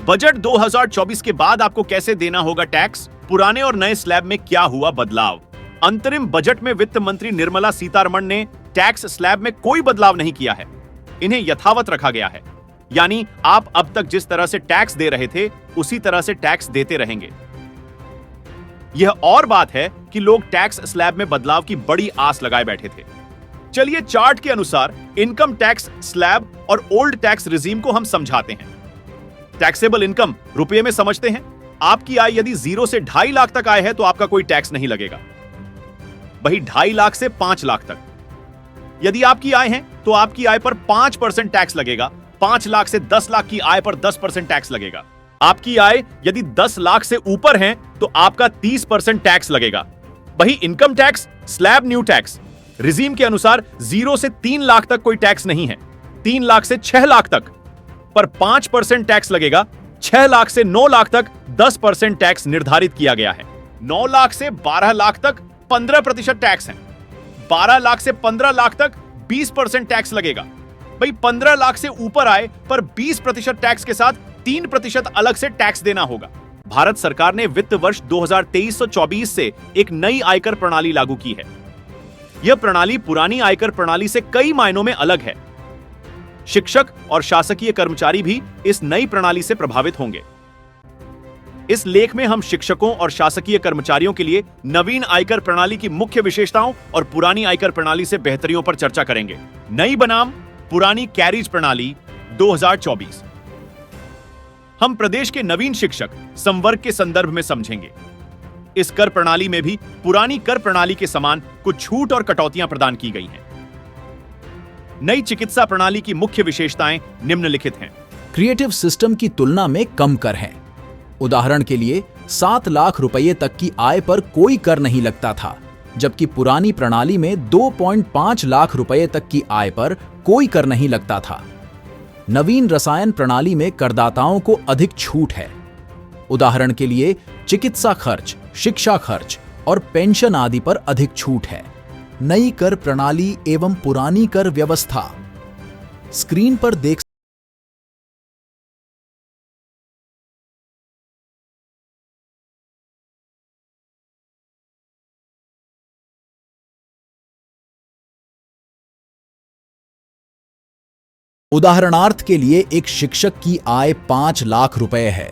Budget 2024 के बाद आपको कैसे देना होगा टैक्स, पुराने और नए स्लैब में क्या हुआ बदलाव। अंतरिम बजट में वित्त मंत्री निर्मला सीतारमण ने टैक्स स्लैब में कोई बदलाव नहीं किया है, इन्हें यथावत रखा गया है। यानी आप अब तक जिस तरह से टैक्स दे रहे थे उसी तरह से टैक्स देते रहेंगे। यह और बात है कि लोग टैक्स स्लैब में बदलाव की बड़ी आस लगाए बैठे थे। चलिए चार्ट के अनुसार इनकम टैक्स स्लैब और ओल्ड टैक्स रिजीम को हम समझाते हैं। टैक्सेबल इनकम रुपये में समझते हैं। आपकी आय यदि 0 से 2.5 लाख तक आय है तो आपका कोई टैक्स नहीं लगेगा। वही 2.5 लाख से 5 लाख तक यदि आपकी आय है तो आपकी आय पर 5% टैक्स लगेगा। 5 लाख से 10 लाख की आय पर 10% टैक्स लगेगा। आपकी आय यदि 10 लाख से ऊपर है तो आपका 30% टैक्स लगेगा। वही income tax slab new tax regime के अनुसार 0 से 3 लाख तक कोई टैक्स नहीं है। 3 लाख से 6 लाख तक पर 5% टैक्स लगेगा। 6 लाख से 9 लाख तक 10% टैक्स निर्धारित किया गया है। 9 लाख से 12 लाख तक 15% टैक्स है। 12 लाख से 15 लाख तक 20% टैक्स लगेगा। भाई 15 लाख से ऊपर आए पर 20% टैक्स के साथ 3% अलग से टैक्स देना होगा। भारत सरकार ने वित्त वर्ष 2023-24 से एक नई आयकर प्रणाली लागू की है। यह प्रणाली पुरानी आयकर प्रणाली से कई मायनों में अलग है। शिक्षक और शासकीय कर्मचारी भी इस नई प्रणाली से प्रभावित होंगे। इस लेख में हम शिक्षकों और शासकीय कर्मचारियों के लिए नवीन आयकर प्रणाली की मुख्य विशेषताओं और पुरानी आयकर प्रणाली से बेहतरियों पर चर्चा करेंगे। नई बनाम पुरानी कैरिज प्रणाली 2024। हम प्रदेश के नवीन शिक्षक संवर्ग के संदर्भ में समझेंगे। इस कर प्रणाली में भी पुरानी कर प्रणाली के समान कुछ छूट और कटौतियां प्रदान की गई हैं। नई चिकित्सा प्रणाली की मुख्य विशेषताएं निम्नलिखित हैं। क्रिएटिव सिस्टम की तुलना में कम कर है। उदाहरण के लिए 7 लाख रुपए तक की आय पर कोई कर नहीं लगता था, जबकि पुरानी प्रणाली में 2.5 लाख रुपए तक की आय पर कोई कर नहीं लगता था। नवीन रसायन प्रणाली में करदाताओं को अधिक छूट है। उदाहरण के लिए चिकित्सा खर्च, शिक्षा खर्च और पेंशन आदि पर अधिक छूट है। नई कर प्रणाली एवं पुरानी कर व्यवस्था स्क्रीन पर देख उदाहरणार्थ के लिए एक शिक्षक की आय 5 लाख रुपए है।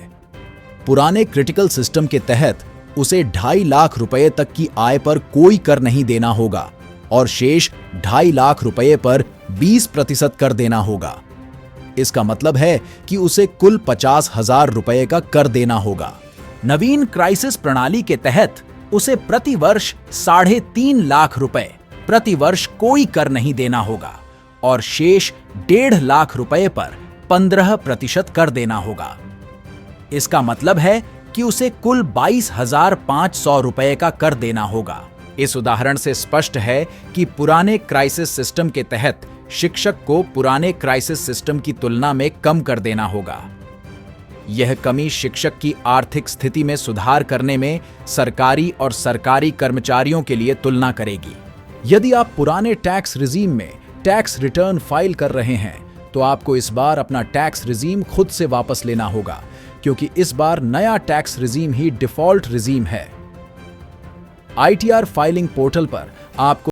पुराने क्रिटिकल सिस्टम के तहत उसे 2.5 लाख रुपए तक की आय पर कोई कर नहीं देना होगा और शेष 2.5 लाख रुपए पर 20% कर देना होगा। इसका मतलब है कि उसे कुल 50,000 रुपए का कर देना होगा। नवीन क्राइसिस प्रणाली के तहत उसे प्रति वर्ष 3.5 लाख रुपए प्रति वर्ष कोई कर नहीं देना होगा और शेष 1.5 लाख रुपए पर 15% कर देना होगा। इसका मतलब है कि उसे कुल 22,500 रुपए का कर देना होगा। इस उदाहरण से स्पष्ट है कि पुराने क्राइसिस सिस्टम के तहत शिक्षक को पुराने क्राइसिस सिस्टम की तुलना में कम कर देना होगा। यह कमी शिक्षक की आर्थिक स्थिति में सुधार करने में सरकारी और सरकारी कर्मचारियों के लिए तुलना करेगी। यदि आप पुराने टैक्स रिजीम में टैक्स रिटर्न फाइल कर रहे हैं तो आपको इस बार अपना टैक्स रिजीम खुद से वापस लेना होगा, क्योंकि इस बार नया टैक्स रिजीम ही डिफॉल्ट रिजीम है। ITR फाइलिंग पोर्टल पर आपको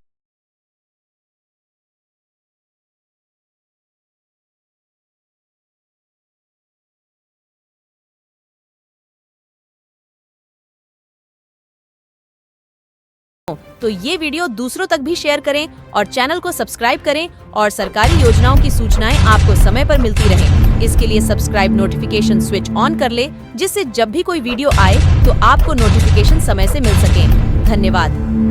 तो ये वीडियो दूसरों तक भी शेयर करें और चैनल को सब्सक्राइब करें और सरकारी योजनाओं की सूचनाएं आपको समय पर मिलती रहें। इसके लिए सब्सक्राइब नोटिफिकेशन स्विच ऑन कर ले, जिससे जब भी कोई वीडियो आए तो आपको नोटिफिकेशन समय से मिल सके। धन्यवाद।